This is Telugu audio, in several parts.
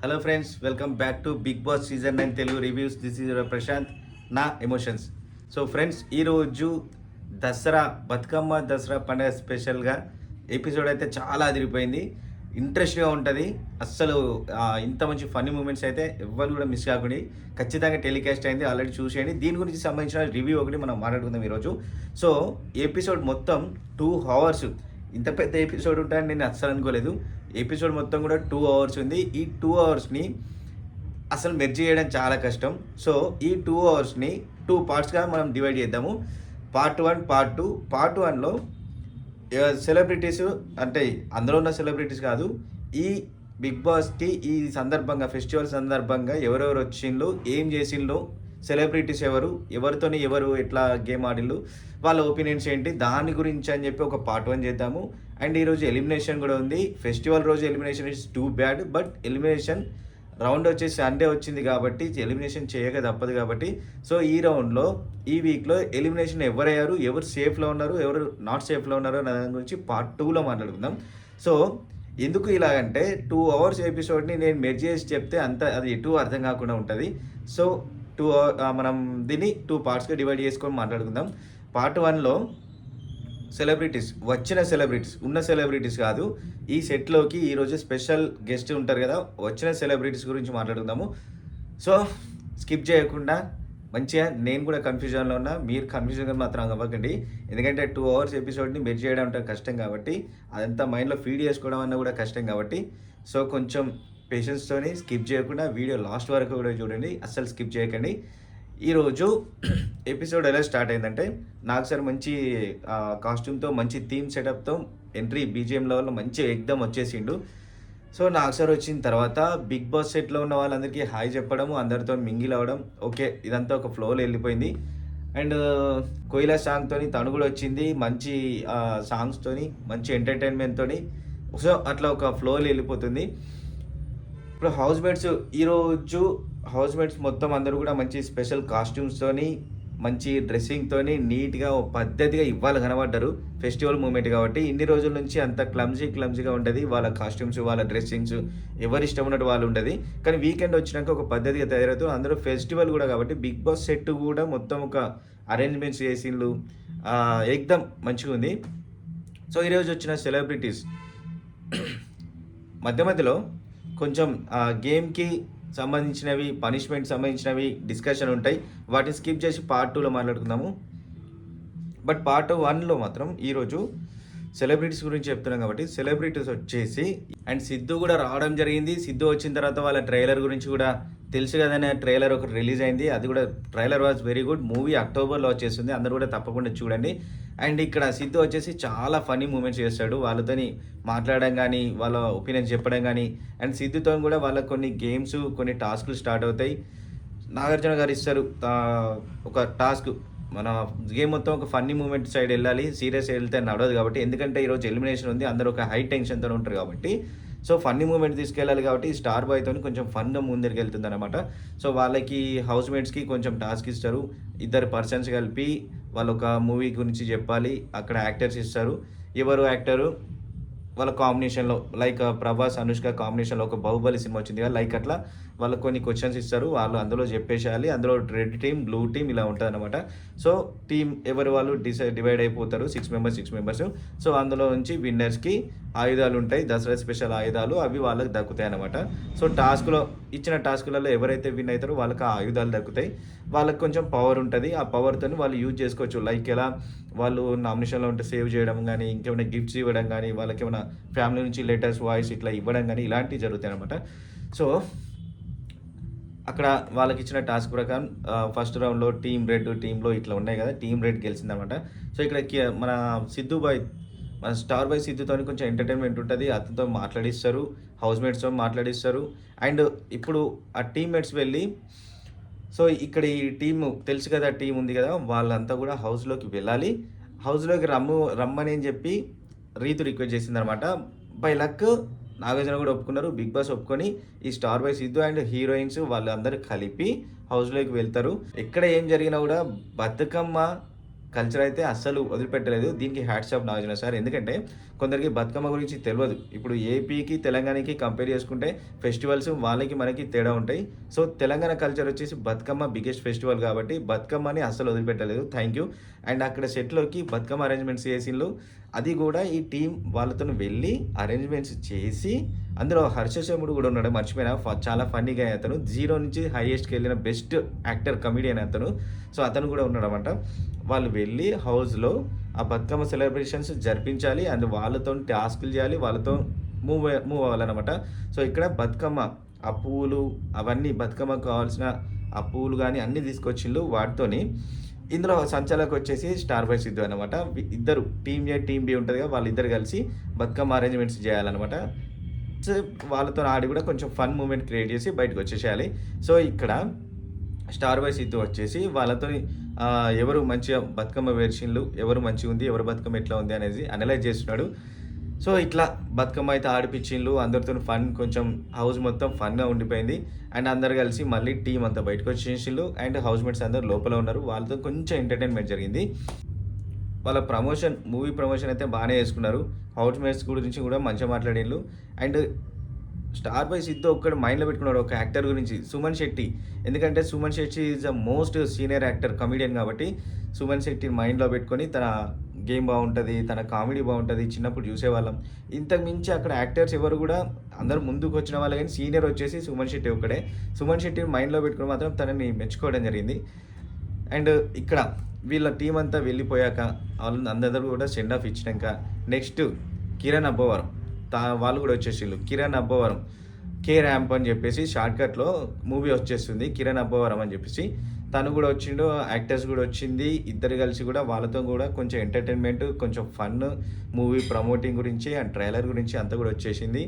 Hello friends, welcome back to Bigg Boss season 9 Telugu reviews. This is Prashanth, నా ఎమోషన్స్. సో ఫ్రెండ్స్, ఈరోజు దసరా బతుకమ్మ దసరా పండుగ స్పెషల్గా ఎపిసోడ్ అయితే చాలా అదిరిపోయింది. ఇంట్రెస్ట్గా ఉంటుంది. అస్సలు ఇంత మంచి ఫన్నీ మూమెంట్స్ అయితే ఎవ్వరు కూడా మిస్ కాకుండా ఖచ్చితంగా టెలికాస్ట్ అయింది. ఆల్రెడీ చూసేయండి. దీని గురించి సంబంధించిన రివ్యూ ఒకటి మనం మాట్లాడుకుందాం ఈరోజు. సో ఎపిసోడ్ మొత్తం 2 hours. ఇంత పెద్ద ఎపిసోడ్ ఉంటాయని నేను అస్సలు అనుకోలేదు. ఎపిసోడ్ మొత్తం కూడా 2 hours ఉంది. ఈ 2 hours అసలు మెర్జ్ చేయడం చాలా కష్టం. సో ఈ 2 hours 2 partsగా మనం డివైడ్ చేద్దాము. Part 1, part 2. పార్ట్ 1లో సెలబ్రిటీస్, అంటే అందులో ఉన్న సెలబ్రిటీస్ కాదు, ఈ బిగ్ బాస్కి ఈ సందర్భంగా ఫెస్టివల్ సందర్భంగా ఎవరెవరు వచ్చిండ్రు, ఏం చేసిండ్రు, సెలబ్రిటీస్ ఎవరితోని ఎవరు ఎట్లా గేమ్ ఆడిళ్ళు, వాళ్ళ ఒపీనియన్స్ ఏంటి, దాని గురించి అని చెప్పి ఒక పార్ట్ 1 చేద్దాము. అండ్ ఈరోజు ఎలిమినేషన్ కూడా ఉంది. ఫెస్టివల్ రోజు elimination is too bad, but elimination round వచ్చేసి సండే వచ్చింది కాబట్టి ఎలిమినేషన్ చేయక తప్పదు కాబట్టి, సో ఈ రౌండ్లో ఈ వీక్లో ఎలిమినేషన్ ఎవరయ్యారు, ఎవరు సేఫ్లో ఉన్నారు, ఎవరు నాట్ సేఫ్లో ఉన్నారు అనే దాని గురించి పార్ట్ 2లో మాట్లాడుకుందాం. సో ఎందుకు ఇలాగంటే 2 hours ఎపిసోడ్ని నేను మెర్జ్ చేసి చెప్తే అది ఎటు అర్థం కాకుండా ఉంటుంది. సో మనం దీన్ని 2 partsగా డివైడ్ చేసుకొని మాట్లాడుకుందాం. పార్ట్ 1లో వచ్చిన సెలబ్రిటీస్ ఉన్న సెలబ్రిటీస్ కాదు, ఈ సెట్లోకి ఈరోజు స్పెషల్ గెస్ట్ ఉంటారు కదా, వచ్చిన సెలబ్రిటీస్ గురించి మాట్లాడుకుందాము. సో స్కిప్ చేయకుండా మంచిగా, నేను కూడా కన్ఫ్యూజన్లో ఉన్నా, మీరు కన్ఫ్యూజన్గా మాత్రం అవ్వకండి. ఎందుకంటే 2 hours ఎపిసోడ్ని మెర్జ్ చేయడం అంటే కష్టం కాబట్టి, అదంతా మైండ్లో ఫీడ్ చేసుకోవడం అన్న కూడా కష్టం కాబట్టి, సో కొంచెం పేషెన్స్తోని స్కిప్ చేయకుండా వీడియో లాస్ట్ వరకు కూడా చూడండి, అస్సలు స్కిప్ చేయకండి. ఈరోజు ఎపిసోడ్ ఎలా స్టార్ట్ అయిందంటే, నాకు సార్ మంచి కాస్ట్యూమ్తో, మంచి థీమ్ సెటప్తో ఎంట్రీ బీజిఎం లెవెల్లో మంచి ఎగ్దమ్ వచ్చేసిండు. సో నాకు సార్ వచ్చిన తర్వాత బిగ్ బాస్ సెట్లో ఉన్న వాళ్ళందరికీ హాయ్ చెప్పడము, అందరితో మింగిల్ అవ్వడం, ఓకే ఇదంతా ఒక ఫ్లోలో వెళ్ళిపోయింది. అండ్ కోయిలా సాంగ్తోని తను కూడా వచ్చింది, మంచి సాంగ్స్తోని, మంచి ఎంటర్టైన్మెంట్తోని. సో అట్లా ఒక ఫ్లోలో వెళ్ళిపోతుంది. ఇప్పుడు ఈరోజు హౌస్ మేట్స్ మొత్తం అందరూ కూడా మంచి స్పెషల్ కాస్ట్యూమ్స్తోని, మంచి డ్రెస్సింగ్తోని, నీట్గా పద్ధతిగా ఇవాళ కనబడ్డారు. ఫెస్టివల్ మూమెంట్ కాబట్టి ఇన్ని రోజుల నుంచి అంత క్లమ్జీగా ఉంటుంది వాళ్ళ కాస్ట్యూమ్స్, వాళ్ళ డ్రెస్సింగ్స్, ఎవరి ఇష్టం ఉన్నట్టు వాళ్ళు ఉండదు. కానీ వీకెండ్ వచ్చినాక ఒక పద్ధతిగా తయారవుతూ అందరూ ఫెస్టివల్ కూడా కాబట్టి బిగ్ బాస్ సెట్ కూడా మొత్తం ఒక అరేంజ్మెంట్స్ చేసిండ్రు, ఎక్దమ్ మంచిగా ఉంది. సో ఈరోజు వచ్చిన సెలబ్రిటీస్ మధ్యలో కొంచెం గేమ్కి సంబంధించినవి, పనిష్మెంట్ సంబంధించినవి డిస్కషన్ ఉంటాయి. వాటిని స్కిప్ చేసి పార్ట్ 2లో మాట్లాడుకుందాము. బట్ పార్ట్ 1లో మాత్రం ఈరోజు సెలబ్రిటీస్ గురించి చెప్తున్నాం కాబట్టి, సెలబ్రిటీస్ వచ్చేసి అండ్ సిద్ధు కూడా రావడం జరిగింది. సిద్ధు వచ్చిన తర్వాత వాళ్ళ ట్రైలర్ గురించి కూడా తెలుసు కదనే, ట్రైలర్ ఒకటి రిలీజ్ అయింది. అది కూడా trailer was very good. Movie అక్టోబర్లో వచ్చేస్తుంది, అందరూ కూడా తప్పకుండా చూడండి. అండ్ ఇక్కడ సిద్ధు వచ్చేసి చాలా ఫన్నీ మూమెంట్స్ చేస్తాడు. వాళ్ళతోని మాట్లాడడం కానీ, వాళ్ళ ఒపీనియన్స్ చెప్పడం కానీ, అండ్ సిద్ధుతో కూడా వాళ్ళ కొన్ని గేమ్స్, కొన్ని టాస్క్లు స్టార్ట్ అవుతాయి. నాగార్జున గారు ఇస్తారు ఒక టాస్క్, మన గేమ్ మొత్తం ఒక ఫన్నీ మూమెంట్ సైడ్ వెళ్ళాలి, సీరియస్ వెళ్తే నడవదు కాబట్టి, ఎందుకంటే ఈరోజు ఎలిమినేషన్ ఉంది, అందరూ ఒక హై టెన్షన్తో ఉంటారు కాబట్టి, సో ఫన్నీ మూమెంట్ తీసుకెళ్ళాలి కాబట్టి స్టార్ బాయ్తో కొంచెం ఫన్గా ముందరికి వెళ్తుంది అనమాట. సో వాళ్ళకి హౌస్ మేట్స్కి కొంచెం టాస్క్ ఇస్తారు, 2 పర్సన్స్ కలిపి వాళ్ళు ఒక మూవీ గురించి చెప్పాలి. అక్కడ యాక్టర్స్ ఇస్తారు, ఎవరు యాక్టరు వాళ్ళ కాంబినేషన్లో, లైక్ ప్రభాస్ అనుష్క కాంబినేషన్లో ఒక బాహుబలి సినిమా వచ్చింది కదా, లైక్ అట్లా వాళ్ళకి కొన్ని క్వశ్చన్స్ ఇస్తారు, వాళ్ళు అందులో చెప్పేసేయాలి. అందులో రెడ్ టీమ్, బ్లూ టీమ్ ఇలా ఉంటుంది అనమాట. సో టీం ఎవరు వాళ్ళు డివైడ్ అయిపోతారు, 6 members. సో అందులో నుంచి విన్నర్స్కి ఆయుధాలు ఉంటాయి, దసరా స్పెషల్ ఆయుధాలు, అవి వాళ్ళకి దక్కుతాయి అనమాట. సో ఇచ్చిన టాస్కులలో ఎవరైతే విన్ అవుతారో వాళ్ళకి ఆ ఆయుధాలు దక్కుతాయి. వాళ్ళకి కొంచెం పవర్ ఉంటుంది, ఆ పవర్తో వాళ్ళు యూజ్ చేసుకోవచ్చు. లైక్ ఎలా వాళ్ళు నామినేషన్లో ఉంటే సేవ్ చేయడం కానీ, ఇంకేమైనా గిఫ్ట్స్ ఇవ్వడం కానీ, వాళ్ళకి ఏమైనా ఫ్యామిలీ నుంచి లెటర్స్, వాయిస్ ఇట్లా ఇవ్వడం కానీ, ఇలాంటివి జరుగుతాయి అనమాట. సో అక్కడ వాళ్ళకి ఇచ్చిన టాస్క్ ప్రకారం ఫస్ట్ రౌండ్లో టీమ్ రెడ్, టీంలో ఇట్లా ఉన్నాయి కదా, టీమ్ రెడ్ గెలిచిందనమాట. సో ఇక్కడ మన మన స్టార్ బాయ్ సిద్ధుతో కొంచెం ఎంటర్టైన్మెంట్ ఉంటుంది, అతనితో మాట్లాడిస్తారు, హౌస్ మేట్స్తో మాట్లాడిస్తారు. అండ్ ఇప్పుడు ఆ టీమ్మేట్స్ వెళ్ళి, సో ఇక్కడ ఈ టీము తెలుసు కదా, టీం ఉంది కదా, వాళ్ళంతా కూడా హౌస్లోకి వెళ్ళాలి, హౌస్లోకి రమ్మని చెప్పి రీతు రిక్వెస్ట్ చేసిందనమాట. బై లక్ నాగార్జున కూడా ఒప్పుకున్నారు, బిగ్ బాస్ ఒప్పుకొని ఈ star boy Siddhu and heroines వాళ్ళందరూ కలిపి హౌస్లోకి వెళ్తారు. ఎక్కడ ఏం జరిగినా కూడా బతుకమ్మ కల్చర్ అయితే అస్సలు వదిలిపెట్టలేదు. దీనికి హ్యాట్స్ ఆఫ్ నాగార్జున సార్. ఎందుకంటే కొందరికి బతుకమ్మ గురించి తెలవదు. ఇప్పుడు ఏపీకి, తెలంగాణకి కంపేర్ చేసుకుంటే ఫెస్టివల్స్ వాళ్ళకి, మనకి తేడా ఉంటాయి. సో, తెలంగాణ కల్చర్ వచ్చేసి బతుకమ్మ బిగ్గెస్ట్ ఫెస్టివల్ కాబట్టి బతుకమ్మని అస్సలు వదిలిపెట్టలేదు. Thank you. అండ్ అక్కడ సెట్‌లోకి బతుకమ్మ అరేంజ్‌మెంట్స్ చేసిండ్లు. అది కూడా ఈ టీమ్ వాళ్ళతోని వెళ్ళి అరేంజ్‌మెంట్స్ చేసి అందులో హర్షశముడు కూడా ఉన్నాడు. మర్చిపోయినా చాలా ఫన్నీగా అతను. 0 నుంచి హైయెస్ట్‌కెళ్ళిన బెస్ట్ యాక్టర్, కమెడియన్ అతను. సో, అతను కూడా ఉన్నాడనమాట. వాళ్ళు వెళ్ళి హౌస్‌లో ఆ బతుకమ్మ సెలబ్రేషన్స్ జరిపించాలి. అండ్ వాళ్ళతోని టాస్కులు చేయాలి. వాళ్ళతో మూవ్ అవ్వాలనమాట. సో, ఇక్కడ బతుకమ్మ ఆ పువ్వులు అవన్నీ బతుకమ్మకు కావాల్సిన ఆ పువ్వులు గానీ అన్నీ తీసుకొచ్చిండ్లు. వాటితోని ఇందులో సంచాలకొచ్చేసి స్టార్ బాయ్ సిద్ధు అనమాట. ఇద్దరు టీమ్ ఏ, టీమ్ బి ఉంటది కదా! వాళ్ళిద్దరు కలిసి బతుకమ్మ అరేంజ్‌మెంట్స్ చేయాలనమాట. సో, వాళ్ళతోని ఆడి కూడా కొంచెం ఫన్ మూమెంట్ క్రియేట్ చేసి బయటకొచ్చేసేయాలి. సో, ఇక్కడ స్టార్ బాయ్ సిద్ధు వచ్చేసి వాళ్ళతోని ఎవరు మంచిగా బతుకమ్మ పేర్చిండ్లు, ఎవరు మంచిగుంది, ఎవరి బతుకమ్మ ఎట్లా ఉంది అనేది అనలైజ్ చేస్తున్నాడు. సో, ఇట్లా బతుకమ్మ అయితే ఆడిపిచ్చిండ్లు. అందరితోని ఫన్ కొంచెం హౌస్ మొత్తం ఫన్‌గా ఉండిపోయింది. అండ్ అందరూ కలిసి మళ్ళీ టీమ్ అంతా బయటకొచ్చేసిండ్లు. అండ్ హౌస్‌మేట్స్ అందరూ లోపల ఉన్నారు. వాళ్ళతో కొంచెం ఎంటర్‌టైన్‌మెంట్ జరిగింది. వాళ్ళ మూవీ ప్రమోషన్ అయితే బానే చేసుకున్నారు. హౌస్‌మేట్స్ గురించి కూడా మంచిగా మాట్లాడిండ్లు. అండ్ స్టార్ బాయ్ సిద్ధు ఒక్కడు మైండ్‌లో పెట్టుకున్నాడు ఒక యాక్టర్ గురించి, సుమన్ శెట్టి. ఎందుకంటే Suman Shetty is the most senior actor, comedian కాబట్టి సుమన్ శెట్టిని మైండ్‌లో పెట్టుకొని తన గేమ్ బావుంటది, తన కామెడీ బావుంటది. చిన్నప్పుడు చూసేవాళ్ళం. ఇంతకు మించి అక్కడ యాక్టర్స్ ఎవరు కూడా అందరూ ముందుకొచ్చిన వాళ్ళే గానీ సీనియర్ వచ్చేసి సుమన్ శెట్టి ఒక్కడే. సుమన్ శెట్టిని మైండ్‌లో పెట్టుకొని మాత్రం తనని మెచ్చుకోవడం జరిగింది. అండ్ ఇక్కడ వీళ్ళ టీమ్ అంతా వెళ్ళిపోయాక అందరూ కూడా సెండ్ ఆఫ్ ఇచ్చినాక నెక్స్ట్ కిరణ్ అబ్బవరం వాళ్ళు కూడా వచ్చేసిండ్రు. కిరణ్ అబ్బవరం, కే ర్యాంప్ అని చెప్పేసి షార్ట్‌కట్‌లో మూవీ వచ్చేస్తుంది. కిరణ్ అబ్బవరం అని చెప్పేసి తను కూడా వచ్చిండు. యాక్టర్స్ కూడా వచ్చింది. ఇద్దరు కలిసి కూడా వాళ్ళతో కూడా కొంచెం ఎంటర్‌టైన్‌మెంట్, కొంచెం ఫన్, మూవీ ప్రమోటింగ్ గురించి అండ్ ట్రైలర్ గురించి అంతా కూడా వచ్చేసింది.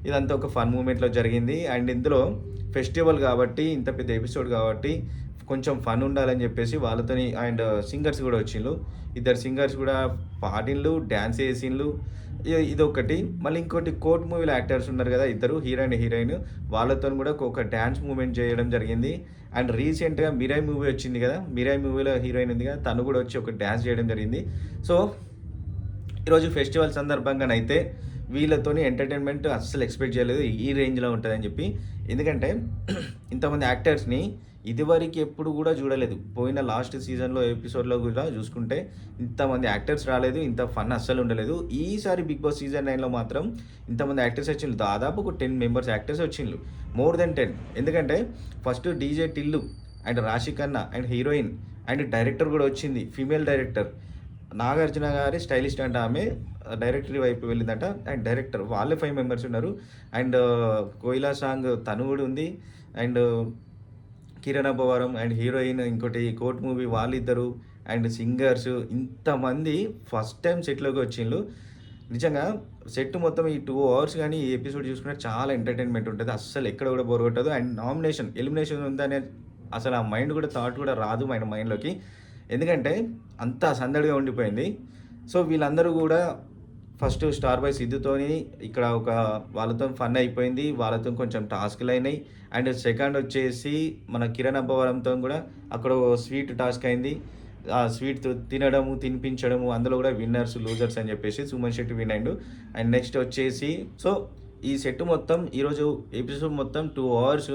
ఇదంతా ఒక ఫన్ మూమెంట్‌లో జరిగింది. అండ్ ఇందులో ఫెస్టివల్ కాబట్టి, ఇంత పెద్ద ఎపిసోడ్ కాబట్టి కొంచెం ఫన్ ఉండాలని చెప్పేసి వాళ్ళతోని అండ్ సింగర్స్ కూడా వచ్చిండ్లు. ఇద్దరు సింగర్స్ కూడా పాడిండ్లు, డాన్స్ చేసిండ్లు. ఇదొకటి. మళ్ళీ ఇంకోటి కోర్ట్ మూవీలో యాక్టర్స్ ఉన్నారు కదా! ఇద్దరు హీరోయిన్ వాళ్ళతోని కూడా ఒక డాన్స్ మూవ్‌మెంట్ చేయడం జరిగింది. అండ్ రీసెంట్‌గా 'మిరాయి' మూవీ వచ్చింది కదా! 'మిరాయి' మూవీలో హీరోయిన్ ఉంది కదా! తను కూడా వచ్చి ఒక డాన్స్ చేయడం జరిగింది. సో, ఈరోజు ఫెస్టివల్ సందర్భంగానైతే వీళ్ళతోని ఎంటర్‌టైన్‌మెంట్ అస్సలు ఎక్స్‌పెక్ట్ చేయలేదు. ఈ రేంజ్‌లో ఉంటదని చెప్పి. ఎందుకంటే ఇంతమంది యాక్టర్స్‌ని ఇదివరకు ఎప్పుడు కూడా చూడలేదు. పోయిన లాస్ట్ సీజన్‌లో ఎపిసోడ్‌లో కూడా చూసుకుంటే ఇంతమంది యాక్టర్స్ రాలేదు. ఇంత ఫన్ అస్సలు ఉండలేదు. ఈసారి 'బిగ్ బాస్' సీజన్ 9లో మాత్రం ఇంతమంది యాక్టర్స్ వచ్చిండ్రు. దాదాపు ఒక 10 మెంబర్స్ యాక్టర్స్ వచ్చిండ్రు. More than 10. ఎందుకంటే ఫస్ట్ డీజే టిల్లు అండ్ రాశి Khanna and heroine and director కూడా వచ్చింది. Female director. నాగార్జున గారి స్టైలిస్ట్ అంట ఆమె. డైరెక్టర్ వైపు వెళ్ళిందట. అండ్ డైరెక్టర్ వాళ్ళే 5 మెంబర్స్ ఉన్నారు. అండ్ కోయిలా సాంగ్ తను కూడా ఉంది. And Kiran Abbavaram and heroine ఇంకోటి కోర్ట్ మూవీ వాళ్ళిద్దరు అండ్ సింగర్స్ ఇంతమంది ఫస్ట్ టైం సెట్‌లోకి వచ్చిండ్లు. నిజంగా సెట్ మొత్తం ఈ 2 అవర్స్ గానీ ఈ ఎపిసోడ్ చూసుకుంటే చాలా ఎంటర్‌టైన్‌మెంట్ ఉంటది. అస్సలు ఎక్కడ కూడా బోర్ కొట్టదు. అండ్ ఎలిమినేషన్ ఉందనే అసలు ఆ మైండ్ కూడా థాట్ కూడా రాదు మన మైండ్‌లోకి. ఎందుకంటే అంత సందడిగా ఉండిపోయింది. సో, వీళ్ళందరూ కూడా ఫస్ట్ స్టార్ బాయ్ సిద్ధుతోని ఇక్కడ ఒక వాళ్ళతో ఫన్ అయిపోయింది. వాళ్ళతో కొంచెం టాస్క్‌లయినాయి. అండ్ సెకండ్ వచ్చేసి మన కిరణ్ అబ్బవరంతో కూడా అక్కడ ఓ స్వీట్ టాస్క్ అయింది. ఆ స్వీట్ తినడము, తినిపించడము అందులో కూడా విన్నర్స్, లూజర్స్ అని చెప్పేసి సుమన్ శెట్టి విన్ అయిండు. అండ్ నెక్స్ట్ వచ్చేసి సో, ఈ సెట్ మొత్తం ఈరోజు ఎపిసోడ్ మొత్తం 2 అవర్స్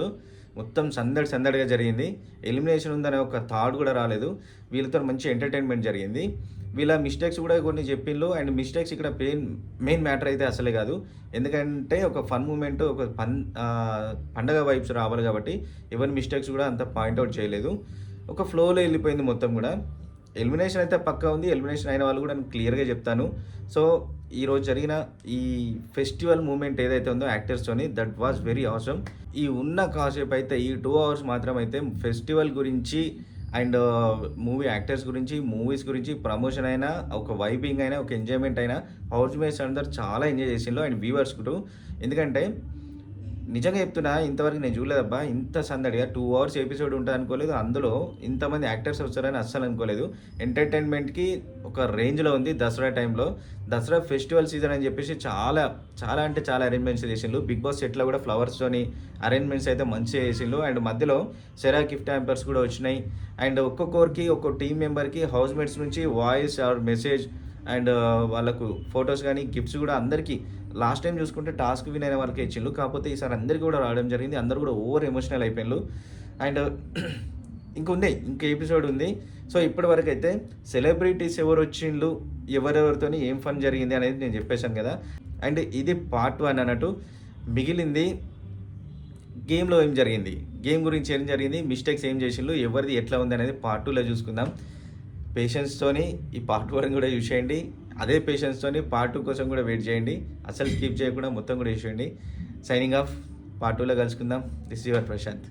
మొత్తం సందడిగా జరిగింది. ఎలిమినేషన్ ఉందనే ఒక థాట్ కూడా రాలేదు. వీళ్ళతో మంచి ఎంటర్‌టైన్‌మెంట్ జరిగింది. వీళ్ళ మిస్టేక్స్ కూడా కొన్ని చెప్పిండ్లు. అండ్ మిస్టేక్స్ ఇక్కడ మెయిన్ మ్యాటర్ అయితే అసలే కాదు. ఎందుకంటే ఒక ఫన్ మూమెంట్, ఒక పండగ వైబ్స్ రావాలి కాబట్టి ఎవరి మిస్టేక్స్ కూడా అంత పాయింట్ ఔట్ చేయలేదు. ఒక ఫ్లోలో వెళ్ళిపోయింది మొత్తం కూడా. ఎలిమినేషన్ అయితే పక్కా ఉంది. ఎలిమినేషన్ అయిన వాళ్ళు కూడా నేను క్లియర్‌గా చెప్తాను. సో, ఈరోజు జరిగిన ఈ ఫెస్టివల్ మూమెంట్ ఏదైతే ఉందో యాక్టర్స్‌తోని దట్ వాస్ వెరీ ఆసమ్. ఈ ఉన్న కాసేపు అయితే ఈ 2 అవర్స్ మాత్రం అయితే ఫెస్టివల్ గురించి అండ్ మూవీ యాక్టర్స్ గురించి, మూవీస్ గురించి, ప్రమోషన్ అయినా, ఒక వైబింగ్ అయినా, ఒక ఎంజాయ్‌మెంట్ అయినా హౌస్‌మేట్స్ అందరూ చాలా ఎంజాయ్ చేసిండ్రు. అండ్ వ్యూవర్స్ కూడా. ఎందుకంటే నిజంగా చెప్తున్నా ఇంతవరకు నేను చూడలేదబ్బా. ఇంత సందడిగా 2 అవర్స్ ఎపిసోడ్ ఉంటది అనుకోలేదు. అందులో ఇంతమంది యాక్టర్స్ వస్తారని అస్సలు అనుకోలేదు. ఎంటర్‌టైన్‌మెంట్‌కి ఒక రేంజ్‌లో ఉంది దసరా టైంలో. దసరా ఫెస్టివల్ సీజన్ అని చెప్పేసి చాలా, చాలా అంటే చాలా అరేంజ్‌మెంట్స్ చేసిండ్రు. 'బిగ్ బాస్' సెట్‌లో కూడా ఫ్లవర్స్‌తోని అరేంజ్‌మెంట్స్ అయితే మంచిగా చేసిండ్రు. అండ్ మధ్యలో సెరా గిఫ్ట్ హ్యాంపర్స్ కూడా వచ్చినాయి. అండ్ ఒక్కొక్కరికి ఒక్కో టీమ్ మెంబర్‌కి హౌస్‌మేట్స్ నుంచి వాయిస్ ఆర్ మెసేజ్ అండ్ వాళ్ళకు ఫోటోస్ గానీ, గిఫ్ట్స్ కూడా అందరికీ లాస్ట్ టైం చూసుకుంటే టాస్క్ విన్ అయిన వాళ్ళకే ఇచ్చిండ్రు. కాకపోతే ఈసారి అందరికి కూడా రావడం జరిగింది. అందరూ కూడా ఓవర్ ఎమోషనల్ అయిపోయిండ్రు. అండ్ ఇంకున్నాయి. ఇంక ఎపిసోడ్ ఉంది. సో ఇప్పటివరకైతే సెలబ్రిటీస్ ఎవరొచ్చిండ్లు, ఎవరెవరితోని ఏం ఫన్ జరిగింది అనేది నేను చెప్పేసాను కదా! అండ్ ఇది పార్ట్ 1 అన్నట్టు. మిగిలింది గేమ్‌లో ఏం జరిగింది, గేమ్ గురించి ఏం జరిగింది, మిస్టేక్స్ ఏం చేసిండ్లు, ఎవరిది ఎట్లా ఉంది అనేది పార్ట్ 2లో చూసుకుందాం. పేషెన్స్‌తోని ఈ పార్ట్ 1 కూడా చూసేయండి. అదే పేషెన్స్‌తోని పార్ట్ 2 కోసం కూడా వెయిట్ చేయండి. అస్సలు స్కిప్ చేయకుండా మొత్తం కూడా చూసేయండి. Signing off. పార్ట్ 2లో కలుసుకుందాం. This is your Prashanth.